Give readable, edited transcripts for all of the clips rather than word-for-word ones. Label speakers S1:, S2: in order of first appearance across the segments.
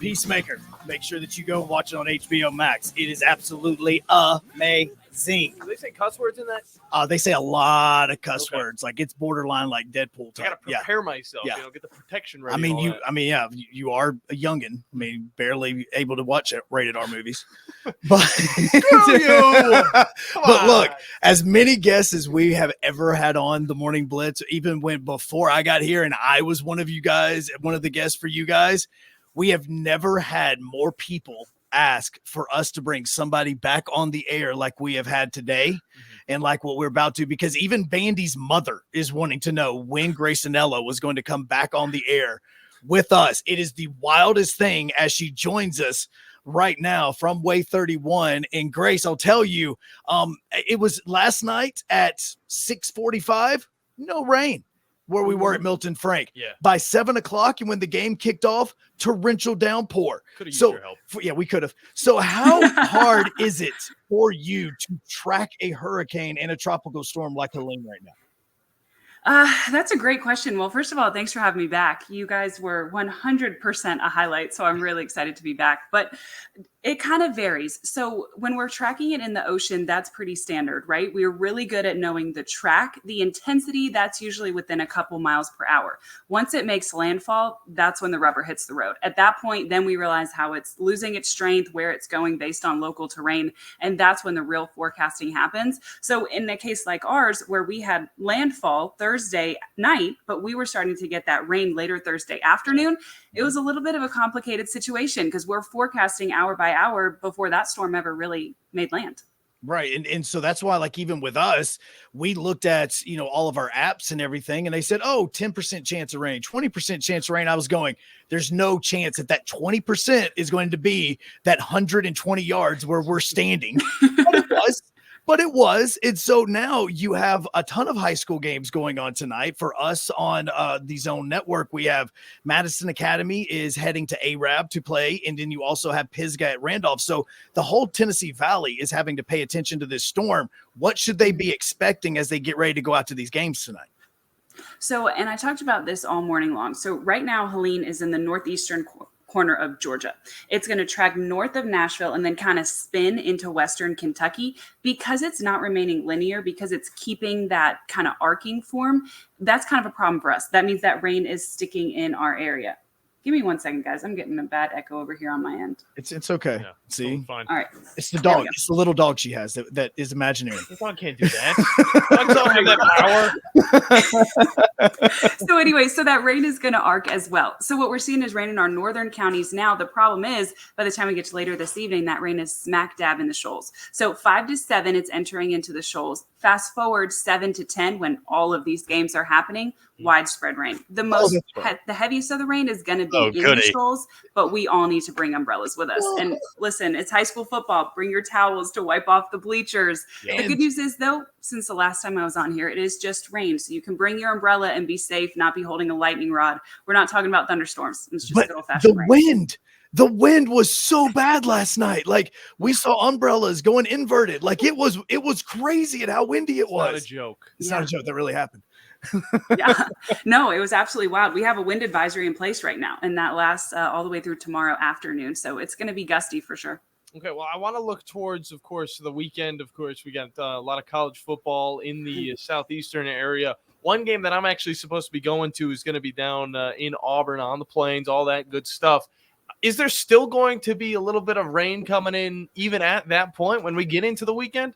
S1: Peacemaker. Make sure that you go and watch it on HBO Max. It is absolutely amazing.
S2: Do they say cuss words in that?
S1: They say a lot of cuss words. Like it's borderline like Deadpool type.
S2: I gotta prepare myself.
S1: Yeah.
S2: Get the protection ready.
S1: I mean, you are a youngin. I mean, barely able to watch rated R movies. But
S2: Screw you!
S1: But look, as many guests as we have ever had on the Morning Blitz, even before I got here and I was one of you guys, one of the guests for you guys, we have never had more people ask for us to bring somebody back on the air like we have had today and like what we're about to, because even Bandy's mother is wanting to know when Grace Anello was going to come back on the air with us. It is the wildest thing as she joins us right now from WAAY 31. And Grace, I'll tell you, it was last night at 6:45, no rain where we were at Milton Frank.
S2: Yeah.
S1: By 7 o'clock and when the game kicked off, torrential downpour.
S2: Could have used your help.
S1: We could have. So how hard is it for you to track a hurricane and a tropical storm like Helene right now?
S3: That's a great question. Well, first of all, thanks for having me back. You guys were 100% a highlight, so I'm really excited to be back. But it kind of varies. So when we're tracking it in the ocean, that's pretty standard, right? We're really good at knowing the track, the intensity, that's usually within a couple miles per hour. Once it makes landfall, that's when the rubber hits the road. At that point, then we realize how it's losing its strength, where it's going based on local terrain. And that's when the real forecasting happens. So in a case like ours, where we had landfall Thursday night, but we were starting to get that rain later Thursday afternoon, it was a little bit of a complicated situation because we're forecasting hour by hour before that storm ever really made land.
S1: Right. And so that's why, like, even with us, we looked at, all of our apps and everything, and they said, 10% chance of rain, 20% chance of rain. I was going, there's no chance that 20% is going to be that 120 yards where we're standing. But it was. And so now you have a ton of high school games going on tonight. For us on the Zone Network, we have Madison Academy is heading to Arab to play. And then you also have Pisgah at Randolph. So the whole Tennessee Valley is having to pay attention to this storm. What should they be expecting as they get ready to go out to these games tonight?
S3: So, and I talked about this all morning long. So right now, Helene is in the northeastern corner of Georgia. It's going to track north of Nashville and then kind of spin into western Kentucky. Because it's not remaining linear, because it's keeping that kind of arcing form, that's kind of a problem for us. That means that rain is sticking in our area. Give me 1 second, guys. I'm getting a bad echo over here on my end.
S1: It's okay.
S2: Yeah,
S1: see?
S2: fine.
S3: All right.
S1: It's the dog. It's the little dog she has that is imaginary.
S2: The dog can't do that. Dogs don't have that power.
S3: So anyway, so that rain is going to arc as well. So what we're seeing is rain in our northern counties now. The problem is by the time we get to later this evening, that rain is smack dab in the shoals. So 5 to 7, it's entering into the shoals. Fast forward 7 to 10, when all of these games are happening, widespread rain. The heaviest of the rain is going to be in the shoals, but we all need to bring umbrellas with us. And listen, it's high school football. Bring your towels to wipe off the bleachers. Yeah. The good news is, though, since the last time I was on here, it is just rain. So you can bring your umbrella and be safe, not be holding a lightning rod. We're not talking about thunderstorms. It's just good old-fashioned rain.
S1: The wind was so bad last night. Like, we saw umbrellas going inverted. Like, it was crazy at how windy it was.
S2: Not a joke.
S1: It's not a joke. That really happened.
S3: Yeah, no, it was absolutely wild. We have a wind advisory in place right now, and that lasts all the way through tomorrow afternoon. So it's going to be gusty for sure.
S2: Okay, well, I want to look towards, of course, the weekend. Of course, we got a lot of college football in the southeastern area. One game that I'm actually supposed to be going to is going to be down in Auburn on the plains, all that good stuff. Is there still going to be a little bit of rain coming in even at that point when we get into the weekend?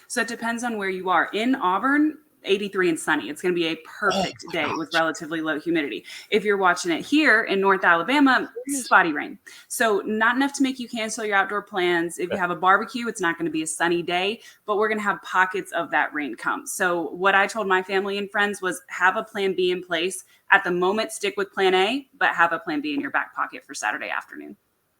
S3: So it depends on where you are. In Auburn, 83 and sunny. It's going to be a perfect day with relatively low humidity. If you're watching it here in North Alabama, spotty rain. So not enough to make you cancel your outdoor plans. If you have a barbecue, it's not going to be a sunny day, but we're going to have pockets of that rain come. So what I told my family and friends was have a plan B in place. At the moment, stick with plan A, but have a plan B in your back pocket for Saturday afternoon.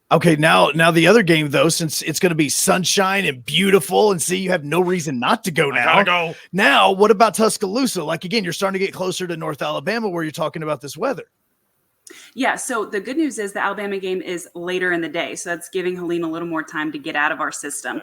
S1: Okay, now the other game, though, since it's going to be sunshine and beautiful, and see, you have no reason not to go now.
S2: I gotta go.
S1: Now, what about Tuscaloosa? Like, again, you're starting to get closer to North Alabama where you're talking about this weather.
S3: Yeah, so the good news is the Alabama game is later in the day, so that's giving Helene a little more time to get out of our system.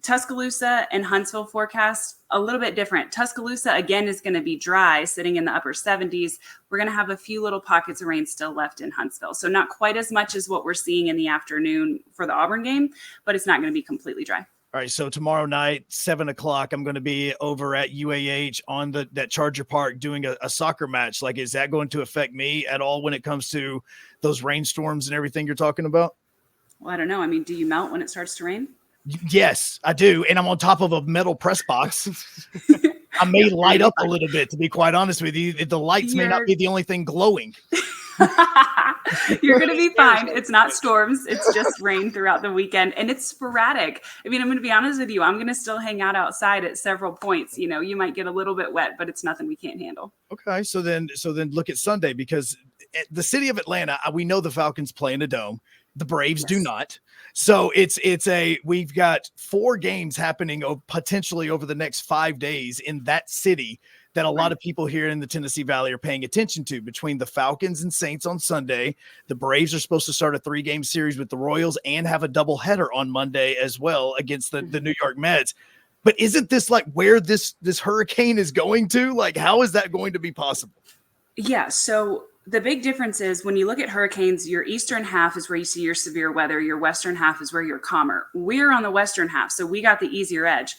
S3: Tuscaloosa and Huntsville forecast a little bit different. Tuscaloosa again is going to be dry, sitting in the upper 70s. We're going to have a few little pockets of rain still left in Huntsville. So not quite as much as what we're seeing in the afternoon for the Auburn game, but it's not going to be completely dry.
S1: All right, so tomorrow night, 7:00, I'm going to be over at UAH on that Charger Park doing a soccer match. Like, is that going to affect me at all when it comes to those rainstorms and everything you're talking about?
S3: Well, I don't know. I mean, do you melt when it starts to rain?
S1: Yes, I do. And I'm on top of a metal press box. I may light up a little bit, to be quite honest with you. The lights may not be the only thing glowing.
S3: You're going to be fine. It's not storms. It's just rain throughout the weekend, and it's sporadic. I mean, I'm going to be honest with you. I'm going to still hang out outside at several points. You know, you might get a little bit wet, but it's nothing we can't handle. Okay.
S1: So then look at Sunday, because the city of Atlanta, we know the Falcons play in a dome. The Braves do not. So we've got 4 games happening potentially over the next 5 days in that city that a lot of people here in the Tennessee Valley are paying attention to, between the Falcons and Saints on Sunday. The Braves are supposed to start a 3-game series with the Royals and have a doubleheader on Monday as well against the New York Mets. But isn't this like where this hurricane is going to? Like, how is that going to be possible?
S3: Yeah. So the big difference is when you look at hurricanes, your eastern half is where you see your severe weather. Your western half is where you're calmer. We're on the western half, so we got the easier edge.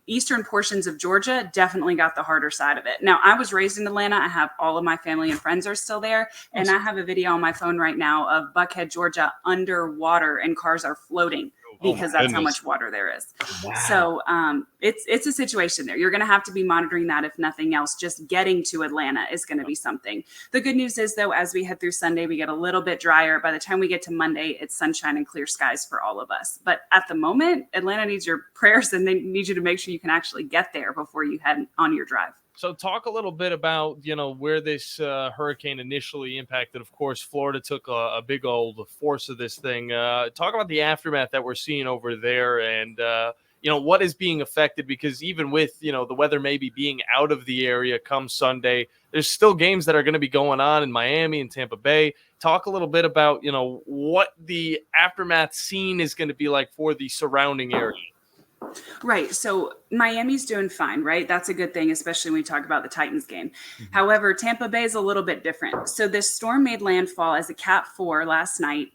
S3: Eastern portions of Georgia definitely got the harder side of it. Now, I was raised in Atlanta. I have all of my family and friends are still there. And I have a video on my phone right now of Buckhead, Georgia, underwater, and cars are floating because that's how much water there is. Wow. So it's a situation there. You're going to have to be monitoring that, if nothing else. Just getting to Atlanta is going to be something. The good news is, though, as we head through Sunday, we get a little bit drier. By the time we get to Monday, it's sunshine and clear skies for all of us. But at the moment, Atlanta needs your prayers, and they need you to make sure you can actually get there before you head on your drive.
S2: So talk a little bit about, where this hurricane initially impacted. Of course, Florida took a big old force of this thing. Talk about the aftermath that we're seeing over there and, what is being affected, because even with, the weather maybe being out of the area come Sunday, there's still games that are going to be going on in Miami and Tampa Bay. Talk a little bit about, what the aftermath scene is going to be like for the surrounding area.
S3: Right. So Miami's doing fine, right? That's a good thing, especially when we talk about the Titans game. However, Tampa Bay is a little bit different. So this storm made landfall as a Cat 4 last night,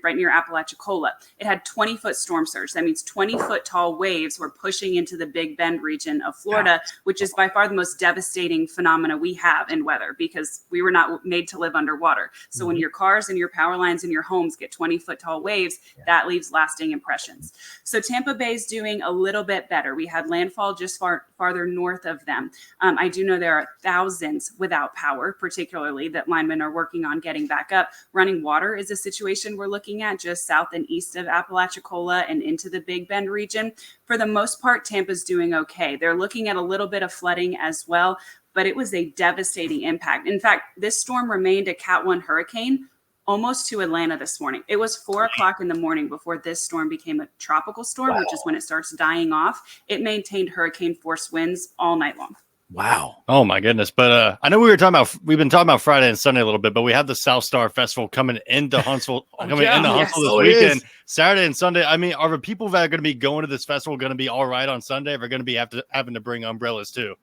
S3: right near Apalachicola. It had 20-foot storm surge. That means 20-foot tall waves were pushing into the Big Bend region of Florida, which is by far the most devastating phenomena we have in weather, because we were not made to live underwater. So when your cars and your power lines and your homes get 20-foot tall waves, that leaves lasting impressions. So Tampa Bay is doing a little bit better. We had landfall just farther north of them. I do know there are thousands without power, particularly that linemen are working on getting back up. Running water is a situation we're looking at just south and east of Apalachicola and into the Big Bend region. For the most part, Tampa's doing okay. They're looking at a little bit of flooding as well, but it was a devastating impact. In fact, this storm remained a Cat 1 hurricane almost to Atlanta this morning. It was 4:00 in the morning before this storm became a tropical storm, which is when it starts dying off. It maintained hurricane force winds all night long.
S1: Wow.
S4: Oh my goodness. But I know we've been talking about Friday and Sunday a little bit, but we have the South Star Festival coming into Huntsville, this weekend, Saturday and Sunday. I mean, are the people that are going to be going to this festival going to be all right on Sunday? Or are going to be having to bring umbrellas too?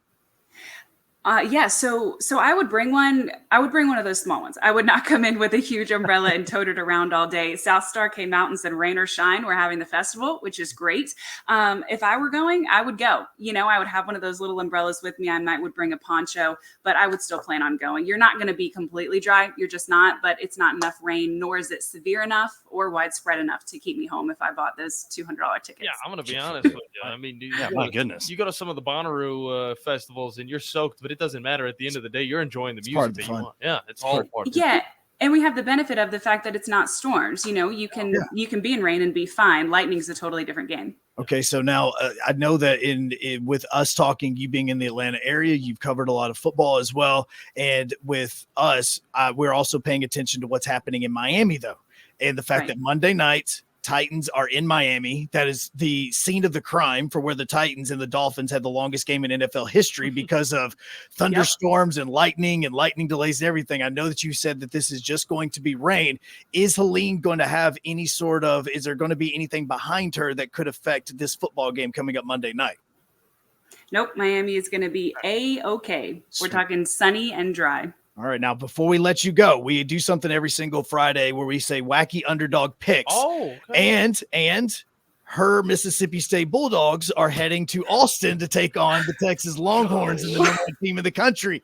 S3: So I would bring one. I would bring one of those small ones. I would not come in with a huge umbrella and tote it around all day. South Star came out and said, rain or shine, we're having the festival, which is great. If I were going, I would go. I would have one of those little umbrellas with me. I would bring a poncho, but I would still plan on going. You're not going to be completely dry. You're just not, but it's not enough rain, nor is it severe enough or widespread enough to keep me home if I bought those $200 tickets.
S2: Yeah, I'm going to be honest with you. I mean,
S4: my goodness.
S2: You go to some of the Bonnaroo festivals and you're soaked, but it doesn't matter. At the end of the day, you're enjoying the music that you want. Yeah, it's all part of it.
S3: Yeah. And we have the benefit of the fact that it's not storms. You can be in rain and be fine. Lightning is a totally different game.
S1: Okay, so now I know that in with us talking, you being in the Atlanta area, you've covered a lot of football as well. And with us, we're also paying attention to what's happening in Miami, though. And the fact that Monday night, Titans are in Miami. That is the scene of the crime for where the Titans and the Dolphins had the longest game in NFL history because of thunderstorms and lightning delays and everything. I know that you said that this is just going to be rain. Is Helene going to have any sort of, is there going to be anything behind her that could affect this football game coming up Monday night?
S3: Nope. Miami is going to be A-okay. We're talking sunny and dry.
S1: All right. Now, before we let you go, we do something every single Friday where we say wacky underdog picks.
S2: Oh, okay.
S1: And her Mississippi State Bulldogs are heading to Austin to take on the Texas Longhorns and the number one team in the country.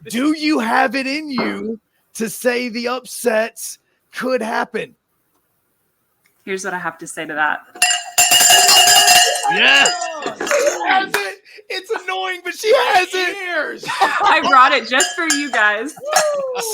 S1: Do you have it in you to say the upsets could happen?
S3: Here's what I have to say to that.
S1: Yes. She has it. It's annoying, but she has it.
S3: I brought it just for you guys.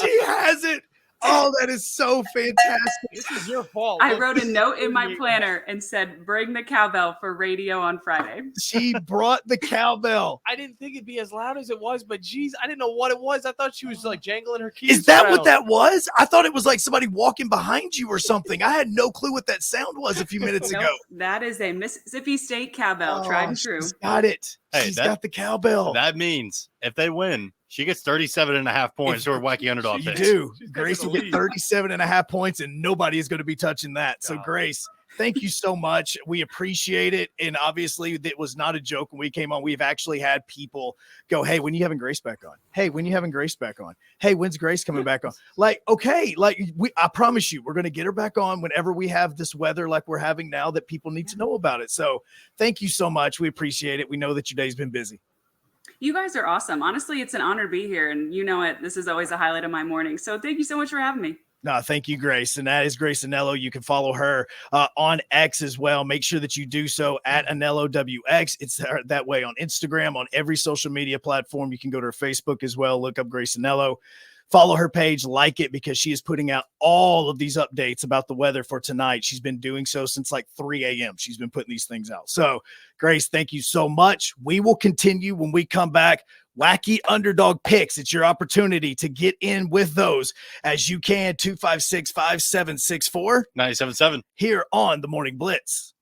S1: She has it. Oh, that is so fantastic.
S2: This is your fault.
S3: I wrote a note in my planner and said, bring the cowbell for radio on Friday.
S1: She brought the cowbell.
S2: I didn't think it'd be as loud as it was, but geez, I didn't know what it was. I thought she was like jangling her keys.
S1: Is that
S2: around.
S1: what that was? I thought it was like somebody walking behind you or something. I had no clue what that sound was a few minutes ago.
S3: That is a Mississippi State cowbell, tried and true.
S1: She's got it.
S4: Hey,
S1: She's got the cowbell.
S4: That means if they win, she gets 37.5 points to her wacky underdog
S1: You
S4: picks.
S1: do. Grace will get 37.5 points, and nobody is going to be touching that. So, Grace, thank you so much. We appreciate it. And obviously, it was not a joke when we came on. We've actually had people go, hey, when you having Grace back on? Hey, when you having Grace back on? Hey, when's Grace coming back on? Like, okay, like I promise you, we're going to get her back on whenever we have this weather like we're having now that people need to know about it. So thank you so much. We appreciate it. We know that your day's been busy.
S3: You guys are awesome. Honestly, it's an honor to be here. And you know it. This is always a highlight of my morning. So thank you so much for having me.
S1: No, thank you, Grace. And that is Grace Anello. You can follow her on X as well. Make sure that you do so at AnelloWX. It's that way on Instagram, on every social media platform. You can go to her Facebook as well. Look up Grace Anello. Follow her page, like it, because she is putting out all of these updates about the weather for tonight. She's been doing so since like 3 a.m. She's been putting these things out. So, Grace, thank you so much. We will continue when we come back. Wacky underdog picks. It's your opportunity to get in with those as you can. 256-5764
S4: 97.7
S1: here on the Morning Blitz.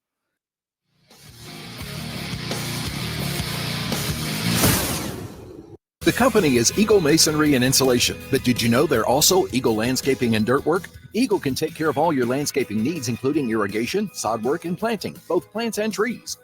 S5: The company is Eagle Masonry and Insulation, but did you know they're also Eagle Landscaping and Dirt Work? Eagle can take care of all your landscaping needs, including irrigation, sod work, and planting, both plants and trees.